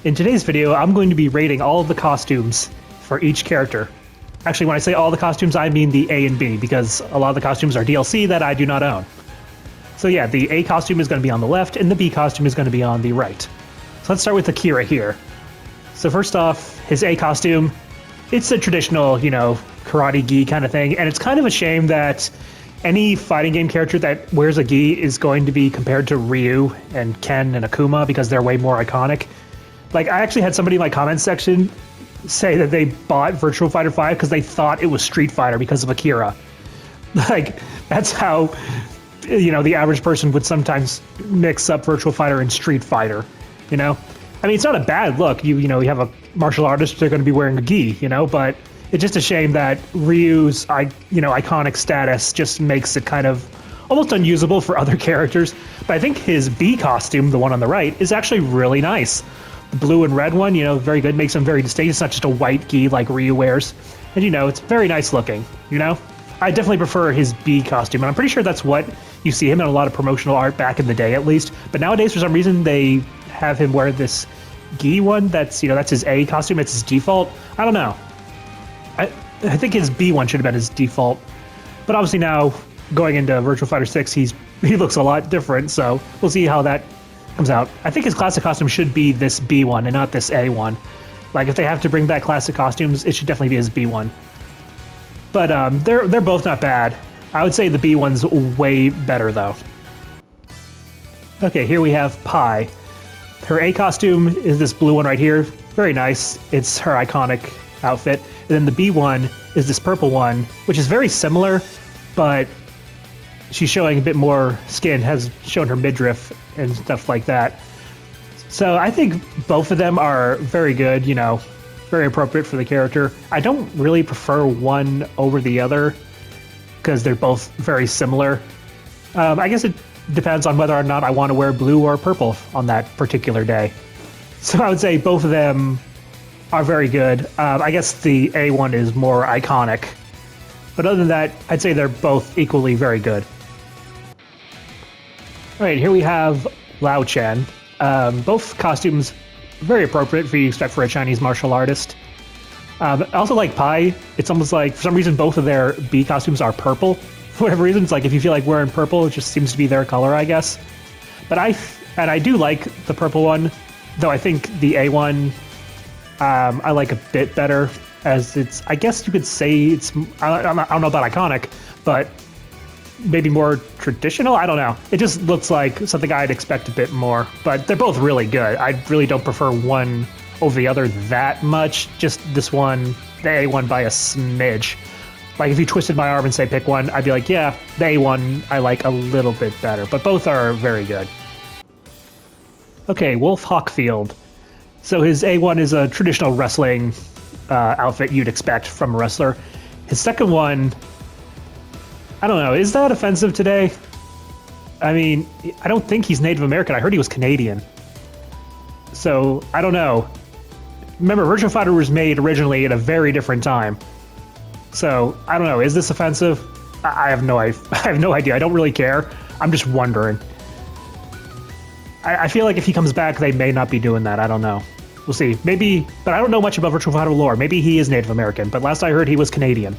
In today's video, I'm going to be rating all of the costumes for each character. Actually, when I say all the costumes, I mean the A and B, because a lot of the costumes are DLC that I do not own. So yeah, the A costume is going to be on the left, and the B costume is going to be on the right. So let's start with Akira here. So first off, his A costume, it's a traditional, karate gi kind of thing, and it's kind of a shame that any fighting game character that wears a gi is going to be compared to Ryu and Ken and Akuma because they're way more iconic. Like, I actually had somebody in my comments section say that they bought Virtua Fighter 5 because they thought it was Street Fighter because of Akira. Like, that's how, the average person would sometimes mix up Virtua Fighter and Street Fighter, I mean, it's not a bad look. You have a martial artist, they're going to be wearing a gi, but it's just a shame that Ryu's, iconic status just makes it kind of almost unusable for other characters. But I think his B costume, the one on the right, is actually really nice. The blue and red one, very good, makes him very distinct. It's not just a white gi like Ryu wears. And, it's very nice looking, I definitely prefer his B costume, and I'm pretty sure that's what you see him in a lot of promotional art back in the day, at least. But nowadays, for some reason, they have him wear this gi one that's, that's his A costume, it's his default. I don't know. I think his B one should have been his default. But obviously now, going into Virtua Fighter 6, he looks a lot different, so we'll see how that comes out. I think his classic costume should be this B one and not this A one. Like, if they have to bring back classic costumes, it should definitely be his B one. But they're both not bad. I would say the B one's way better, though. Okay, here we have Pi. Her A costume is this blue one right here. Very nice. It's her iconic outfit. And then the B one is this purple one, which is very similar, but she's showing a bit more skin, has shown her midriff and stuff like that. So I think both of them are very good, very appropriate for the character. I don't really prefer one over the other because they're both very similar. I guess it depends on whether or not I want to wear blue or purple on that particular day. So I would say both of them are very good. I guess the A one is more iconic. But other than that, I'd say they're both equally very good. All right, here we have Lao Chen. Both costumes very appropriate for you expect for a Chinese martial artist. I also like Pi. It's almost like, for some reason, both of their B costumes are purple. For whatever reason, it's like if you feel like wearing purple, it just seems to be their color, I guess. But I do like the purple one, though I think the A one I like a bit better, as it's, I guess you could say it's, I don't know about iconic, but maybe more traditional? I don't know. It just looks like something I'd expect a bit more, but they're both really good. I really don't prefer one over the other that much. Just this one, the A one by a smidge. Like if you twisted my arm and say pick one, I'd be like, yeah, the A one I like a little bit better, but both are very good. Okay, Wolf Hawkfield. So his A1 is a traditional wrestling outfit you'd expect from a wrestler. His second one, I don't know, is that offensive today? I mean, I don't think he's Native American. I heard he was Canadian. So, I don't know. Remember, Virtua Fighter was made originally at a very different time. So, I don't know, is this offensive? I have no idea. I don't really care. I'm just wondering. I feel like if he comes back, they may not be doing that. I don't know. We'll see. Maybe, but I don't know much about Virtua Fighter lore. Maybe he is Native American, but last I heard he was Canadian.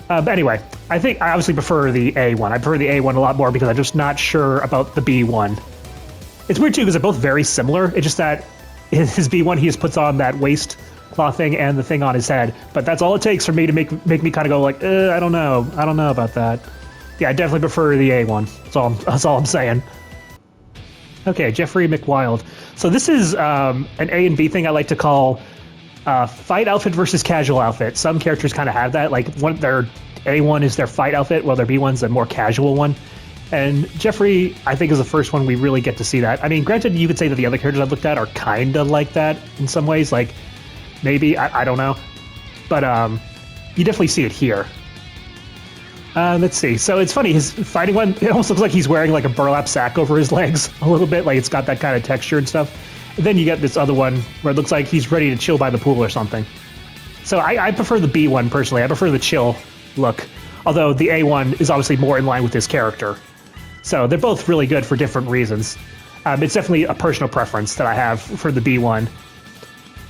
But anyway, I think I obviously prefer the A one. I prefer the A one a lot more because I'm just not sure about the B one. It's weird too because they're both very similar. It's just that his B one, he just puts on that waist cloth thing and the thing on his head. But that's all it takes for me to make me kind of go like, I don't know about that. Yeah, I definitely prefer the A one. That's all I'm saying. Okay, Jeffrey McWild. So this is an A and B thing I like to call fight outfit versus casual outfit. Some characters kind of have that. Like their A1 is their fight outfit, while their B1's a more casual one. And Jeffrey, I think, is the first one we really get to see that. I mean, granted, you could say that the other characters I've looked at are kind of like that in some ways. Like, maybe, I don't know. But you definitely see it here. Let's see. So it's funny, his fighting one, it almost looks like he's wearing like a burlap sack over his legs a little bit. Like it's got that kind of texture and stuff. And then you get this other one where it looks like he's ready to chill by the pool or something. So I prefer the B one personally. I prefer the chill look. Although the A one is obviously more in line with his character. So they're both really good for different reasons. It's definitely a personal preference that I have for the B one.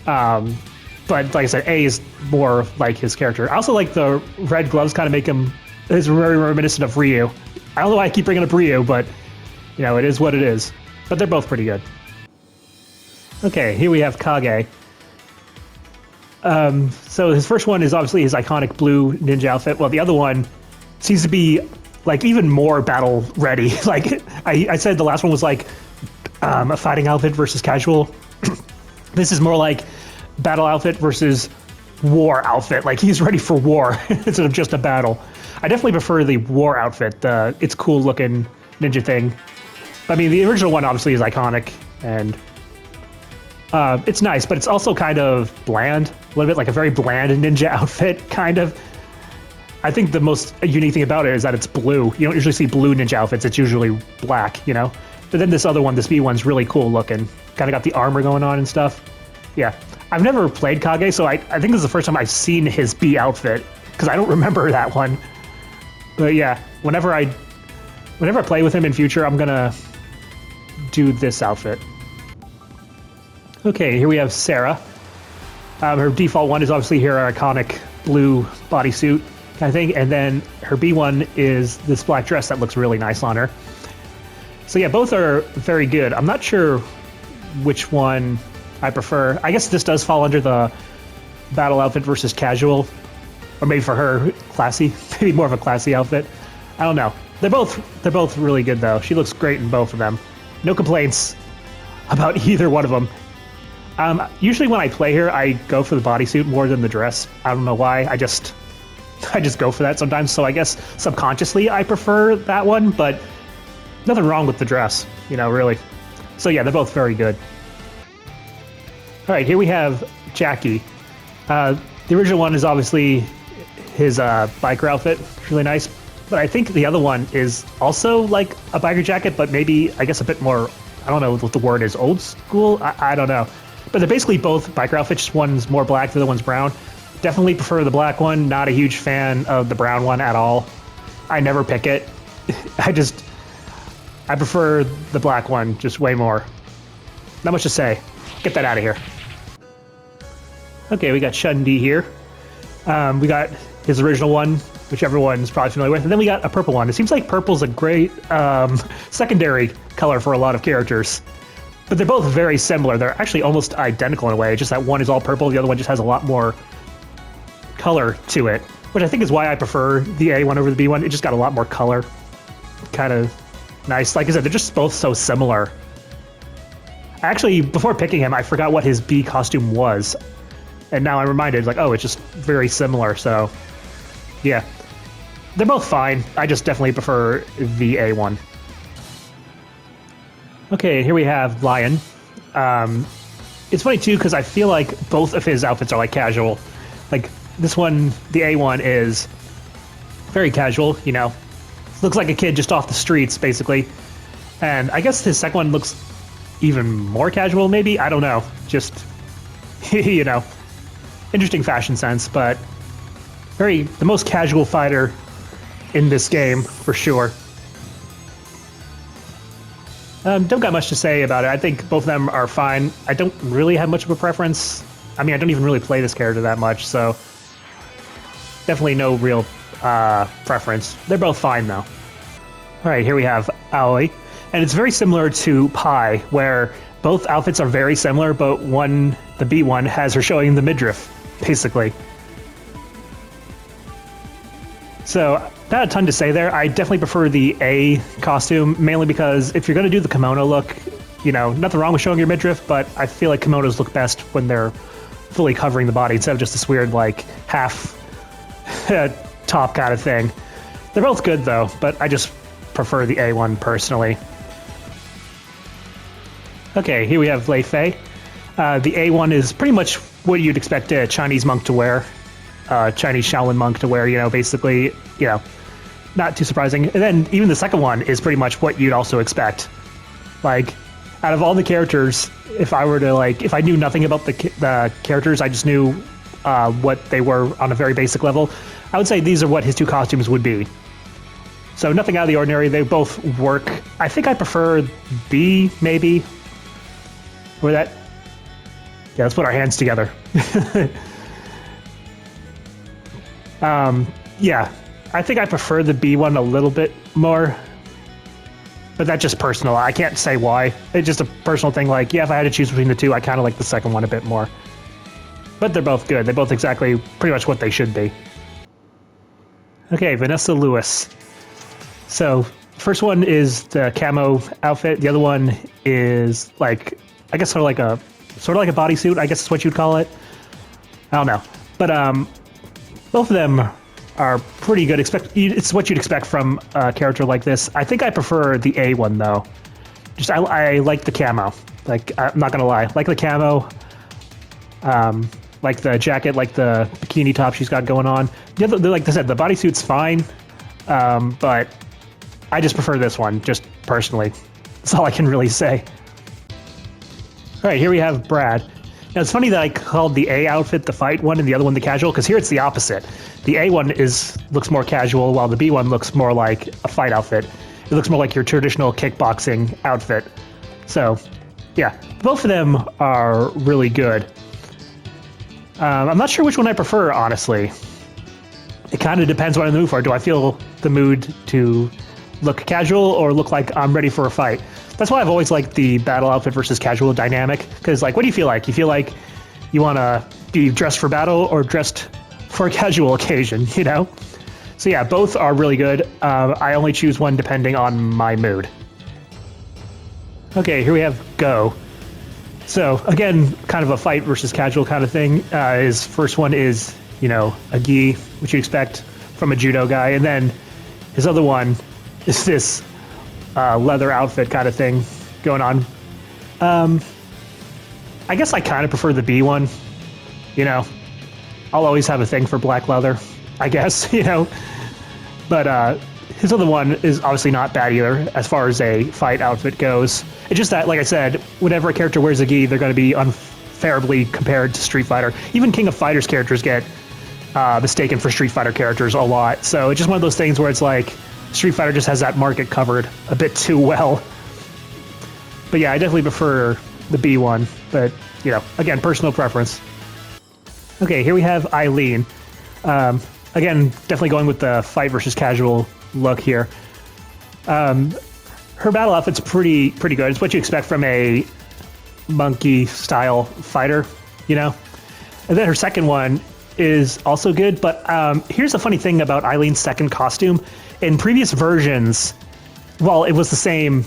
But like I said, A is more like his character. I also like the red gloves, kind of make him is very reminiscent of Ryu. I don't know why I keep bringing up Ryu, but you know, it is what it is. But they're both pretty good. Okay, here we have Kage. So his first one is obviously his iconic blue ninja outfit. Well, the other one seems to be like even more battle ready. Like I said, the last one was like a fighting outfit versus casual. This is more like battle outfit versus war outfit. Like he's ready for war instead of just a battle. I definitely prefer the war outfit. It's cool looking ninja thing. I mean, the original one obviously is iconic and it's nice, but it's also kind of bland. A little bit like a very bland ninja outfit, kind of. I think the most unique thing about it is that it's blue. You don't usually see blue ninja outfits. It's usually black, you know? But then this other one, this B one's really cool looking. Kind of got the armor going on and stuff. Yeah. I've never played Kage, so I think this is the first time I've seen his B outfit, because I don't remember that one. But yeah, whenever I play with him in future, I'm gonna do this outfit. Okay, here we have Sarah. Her default one is obviously her iconic blue bodysuit kind of thing, and then her B one is this black dress that looks really nice on her. So yeah, both are very good. I'm not sure which one I prefer. I guess this does fall under the battle outfit versus casual, or maybe for her, classy. Maybe more of a classy outfit. I don't know. They're both really good though. She looks great in both of them. No complaints about either one of them. Usually when I play her, I go for the bodysuit more than the dress. I don't know why. I just go for that sometimes. So I guess subconsciously I prefer that one, but nothing wrong with the dress, you know, really. So yeah, they're both very good. All right, here we have Jackie. The original one is obviously his biker outfit. It's really nice. But I think the other one is also like a biker jacket, but maybe, I guess, a bit more, I don't know what the word is, old school? I don't know. But they're basically both biker outfits. One's more black, the other one's brown. Definitely prefer the black one. Not a huge fan of the brown one at all. I never pick it. I prefer the black one just way more. Not much to say. Get that out of here. Okay, we got Chun-Li here. We got his original one, which everyone's probably familiar with. And then we got a purple one. It seems like purple's a great secondary color for a lot of characters. But they're both very similar. They're actually almost identical in a way. Just that one is all purple, the other one just has a lot more color to it. Which I think is why I prefer the A one over the B one. It just got a lot more color. Kind of nice. Like I said, they're just both so similar. Actually, before picking him, I forgot what his B costume was. And now I'm reminded, like, oh, it's just very similar, so... yeah. They're both fine. I just definitely prefer the A one. Okay, here we have Lion. It's funny, too, because I feel like both of his outfits are, like, casual. Like, this one, the A one, is very casual, you know. Looks like a kid just off the streets, basically. And I guess his second one looks even more casual, maybe? I don't know. Just, you know, interesting fashion sense, but the most casual fighter in this game, for sure. Don't got much to say about it. I think both of them are fine. I don't really have much of a preference. I mean, I don't even really play this character that much, so definitely no real preference. They're both fine, though. All right, here we have Aoi. And it's very similar to Pi, where both outfits are very similar, but one, the B one, has her showing the midriff, basically. So, not a ton to say there. I definitely prefer the A costume, mainly because if you're going to do the kimono look, you know, nothing wrong with showing your midriff, but I feel like kimonos look best when they're fully covering the body instead of just this weird, like, half top kind of thing. They're both good, though, but I just prefer the A one personally. Okay, here we have Lei Fei. The A one is pretty much what you'd expect a Chinese monk to wear. Chinese Shaolin monk to wear, you know, basically, you know, not too surprising. And then even the second one is pretty much what you'd also expect. Like, out of all the characters, if I were to, like, if I knew nothing about the characters, I just knew what they were on a very basic level, I would say these are what his two costumes would be. So nothing out of the ordinary. They both work. I think I prefer B, maybe. Where that... Yeah, let's put our hands together. Yeah, I think I prefer the B one a little bit more. But that's just personal. I can't say why. It's just a personal thing. Like, yeah, if I had to choose between the two, I kind of like the second one a bit more. But they're both good. They're both exactly pretty much what they should be. Okay, Vanessa Lewis. So, first one is the camo outfit. The other one is like, I guess sort of like a bodysuit. I guess is what you'd call it. I don't know, but both of them are pretty good. It's what you'd expect from a character like this. I think I prefer the A one though. Just I like the camo. Like, I'm not gonna lie, like the camo. Like the jacket, like the bikini top she's got going on. The other, like I said, the bodysuit's fine, but I just prefer this one, just personally. That's all I can really say. All right, here we have Brad. Now, it's funny that I called the A outfit the fight one and the other one the casual, because here it's the opposite. The A one looks more casual, while the B one looks more like a fight outfit. It looks more like your traditional kickboxing outfit. So, yeah, both of them are really good. I'm not sure which one I prefer, honestly. It kind of depends what I'm in the mood for. Do I feel the mood to look casual or look like I'm ready for a fight? That's why I've always liked the battle outfit versus casual dynamic. Because, like, what do you feel like? You feel like you want to be dressed for battle or dressed for a casual occasion, you know? So yeah, both are really good. I only choose one depending on my mood. Okay, here we have Go. So again, kind of a fight versus casual kind of thing. His first one is, you know, a gi, which you expect from a judo guy. And then his other one is this leather outfit kind of thing going on. I guess I kind of prefer the B one. You know, I'll always have a thing for black leather, I guess, you know. But his other one is obviously not bad either as far as a fight outfit goes. It's just that, like I said, whenever a character wears a gi, they're going to be unfairably compared to Street Fighter. Even King of Fighters characters get mistaken for Street Fighter characters a lot. So it's just one of those things where it's like Street Fighter just has that market covered a bit too well. But yeah, I definitely prefer the B one. But, you know, again, personal preference. Okay, here we have Eileen. Again, definitely going with the fight versus casual look here. Her battle outfit's pretty good. It's what you expect from a monkey-style fighter, you know? And then her second one is also good, but here's the funny thing about Eileen's second costume. In previous versions, while it was the same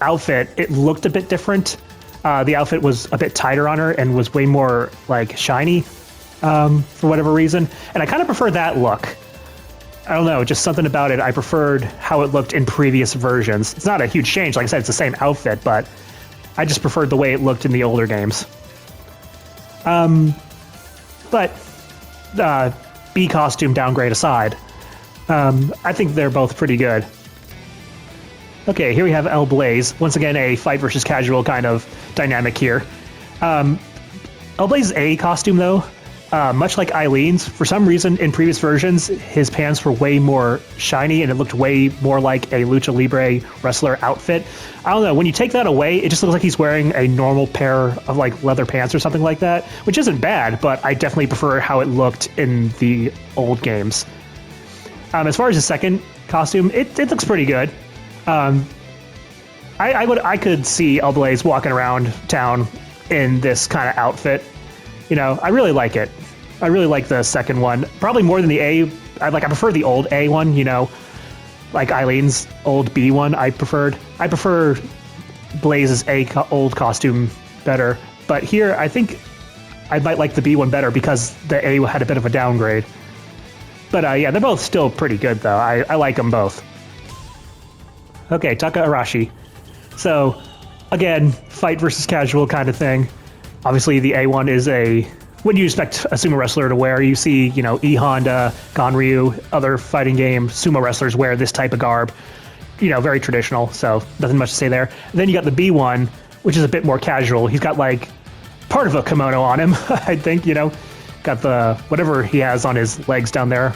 outfit, it looked a bit different. The outfit was a bit tighter on her and was way more, like, shiny for whatever reason. And I kind of prefer that look. I don't know, just something about it. I preferred how it looked in previous versions. It's not a huge change. Like I said, it's the same outfit, but I just preferred the way it looked in the older games. But B costume downgrade aside, I think they're both pretty good. Okay, here we have El Blaze. Once again, a fight versus casual kind of dynamic here. El Blaze's A costume, though, much like Eileen's, for some reason in previous versions, his pants were way more shiny and it looked way more like a Lucha Libre wrestler outfit. I don't know, when you take that away, it just looks like he's wearing a normal pair of like leather pants or something like that, which isn't bad, but I definitely prefer how it looked in the old games. As far as his second costume, it looks pretty good. I could see El Blaze walking around town in this kind of outfit. You know, I really like it. I really like the second one, probably more than the A. I prefer the old A one, you know, like Eileen's old B one. I prefer Blaze's old costume better, but here I think I might like the B one better because the A had a bit of a downgrade. But yeah, they're both still pretty good though. I like them both. Okay, Taka Arashi. So again, fight versus casual kind of thing. Obviously, the A1 is what you expect a sumo wrestler to wear. You see, you know, E Honda, Ganryu, other fighting game sumo wrestlers wear this type of garb. You know, very traditional, so nothing much to say there. And then you got the B1, which is a bit more casual. He's got, like, part of a kimono on him, I think, you know. Got the, whatever he has on his legs down there.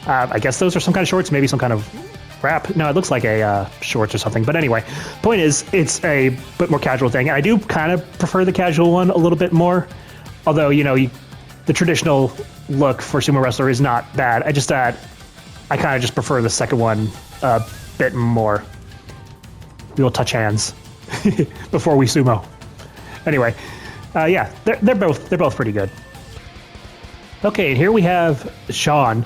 I guess those are some kind of shorts, maybe some kind of wrap. No, it looks like a shorts or something. But anyway, point is, it's a bit more casual thing. I do kind of prefer the casual one a little bit more. Although, the traditional look for sumo wrestler is not bad. I kind of just prefer the second one a bit more. We will touch hands before we sumo. Anyway, yeah, they're both pretty good. Okay, and here we have Sean.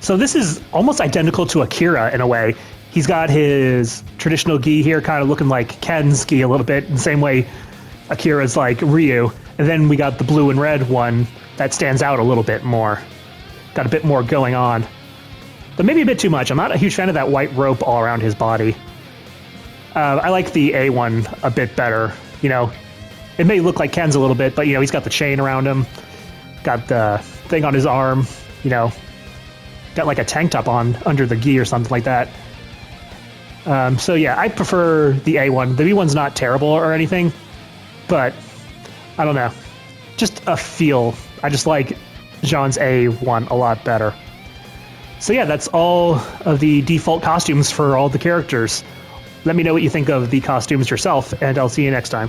So this is almost identical to Akira in a way. He's got his traditional gi here, kind of looking like Ken's gi a little bit, in the same way Akira's like Ryu. And then we got the blue and red one that stands out a little bit more. Got a bit more going on. But maybe a bit too much. I'm not a huge fan of that white rope all around his body. I like the A one a bit better. It may look like Ken's a little bit, but he's got the chain around him. Got the thing on his arm, got like a tank top on under the gi or something like that. So yeah, I prefer the A one. The B one's not terrible or anything, but I don't know. Just a feel. I just like Jean's A1 a lot better. So yeah, that's all of the default costumes for all the characters. Let me know what you think of the costumes yourself, and I'll see you next time.